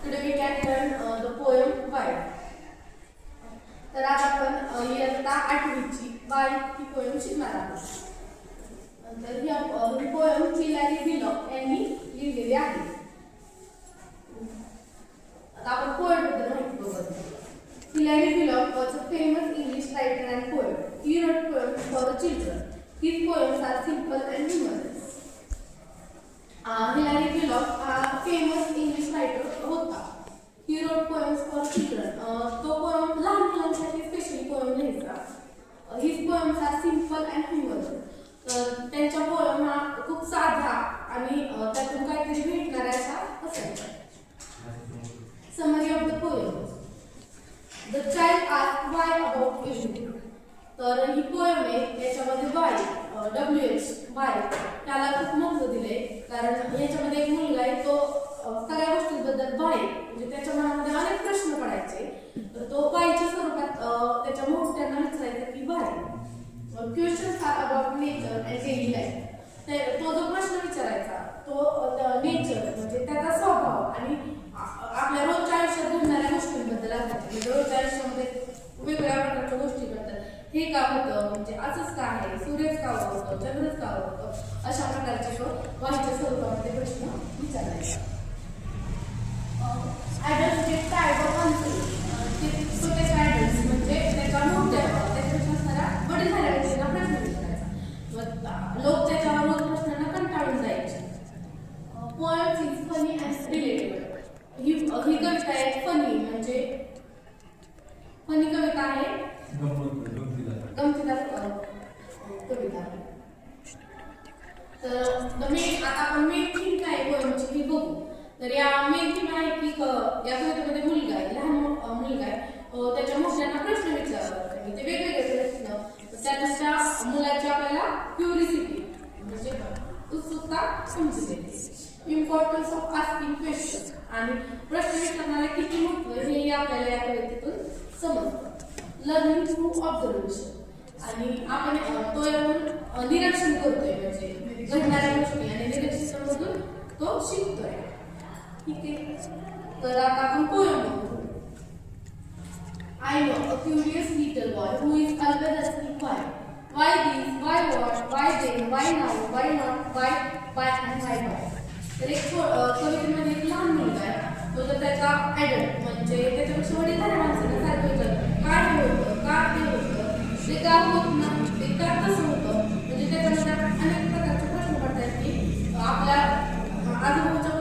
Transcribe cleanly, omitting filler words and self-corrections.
Today we can learn the poem Why. तर आज आपण इयत्ता 8वीची बाय ही पोएम शिकणार आहोत. तर ही पोएम हिलॅरी बिलॉक यांनी लिहिलेली आहे. आता आपण पोएम बद्दल माहिती बघूया. हिलॅरी बिलॉक was a famous English writer and poet. He wrote poems for the children. His poems are simple and humorous. हिलॅरी बिलॉक हा फेमस इंग्लिश रायटर होता. He wrote poems for children. तो पोएम लहान मुलांसाठी स्पेशली पोएम लिहायचा. His poems are simple and humorous. तर त्यांच्या poem हा खूप साधा आणि त्यातून काहीतरी भेटणारा असा असायचा. Summary of the poem. The child asked why about everything. तर ही पोएम आहे याच्यामध्ये वाय WH वाय त्याला खूप महत्त्व दिले. कारण याच्यामध्ये एक मुलगा आहे तो सगळ्या गोष्टींबद्दल वाय म्हणजे त्याच्या मनामध्ये अनेक प्रश्न पडायचे. तर तो वायच्या स्वरूपात त्याच्या मोठ्यांना विचारायचा की why. Questions are about nature and daily life. तो जो प्रश्न विचारायचा तो नेचर म्हणजे त्याचा स्वभाव आणि आपल्या रोजच्या आयुष्यात घडणाऱ्या गोष्टींबद्दल असायचे. म्हणजे रोजच्या आयुष्यामध्ये वेगवेगळ्या प्रकारच्या गोष्टी घडतात. हे का होतं म्हणजे असंच का आहे, सूर्यच का होतं, चंद्रच का होतं, अशा प्रकारचे तो वाईच्या स्वरूपामध्ये प्रश्न विचारायचा. Adults get tired of answering. छोटे ॲडल्ट्स म्हणजे त्याच्या मोठ्या त्याच्यापेक्षा असणाऱ्या वडील झाल्या व्यक्तींना प्रश्न विचारायचा. लोक त्याच्यावर रोज प्रश्नांना कंटाळून जायचे. Poems is funny and relatable. ही कविता आहे फनी म्हणजे फनी कविता आहे, गमतीदार कविता. तर मेन आता आपण मेन थीम काय पोएमची ही बघू. तर या मेन थीम आहे की या कवितेमध्ये मुलगा आहे, लहान मुलगा आहे, त्याच्या मोठ्यांना प्रश्न विचारतात. ते वेगवेगळे प्रश्न त्याच्या मुलाची आपल्याला क्युरिसिटी म्हणजे उत्सुकता समजून येते. इम्पॉर्टन्स ऑफ आस्किंग क्वेश्चन आणि प्रश्न विचारणारे किती महत्त्व हे आपल्याला या कवितेतून समजतं. लर्निंग थ्रू ऑब्झर्वेशन आणि आपण तो यातून निरीक्षण करतोय म्हणजे घडणाऱ्या गोष्टी आणि निरीक्षणामधून तो शिकतोय. ठीक आहे. तर आता आपण पोएम बघू. I know a curious little boy who is always asking why. Why this? Why what? Why then? Why now? Why not? Why and why? तर एक कवितेमध्ये एक लहान मुलगा आहे. तो तर त्याचा ॲडल्ट म्हणजे त्याच्यापेक्षा वडील झाल्या माणसाला सारखं विचारतो काय होतं, का ते होतं, ते का होत नाही, ते का कसं होतं. म्हणजे त्याच्यामध्ये अनेक प्रकारचे प्रश्न पडतात की आपल्या आजूबाजूच्या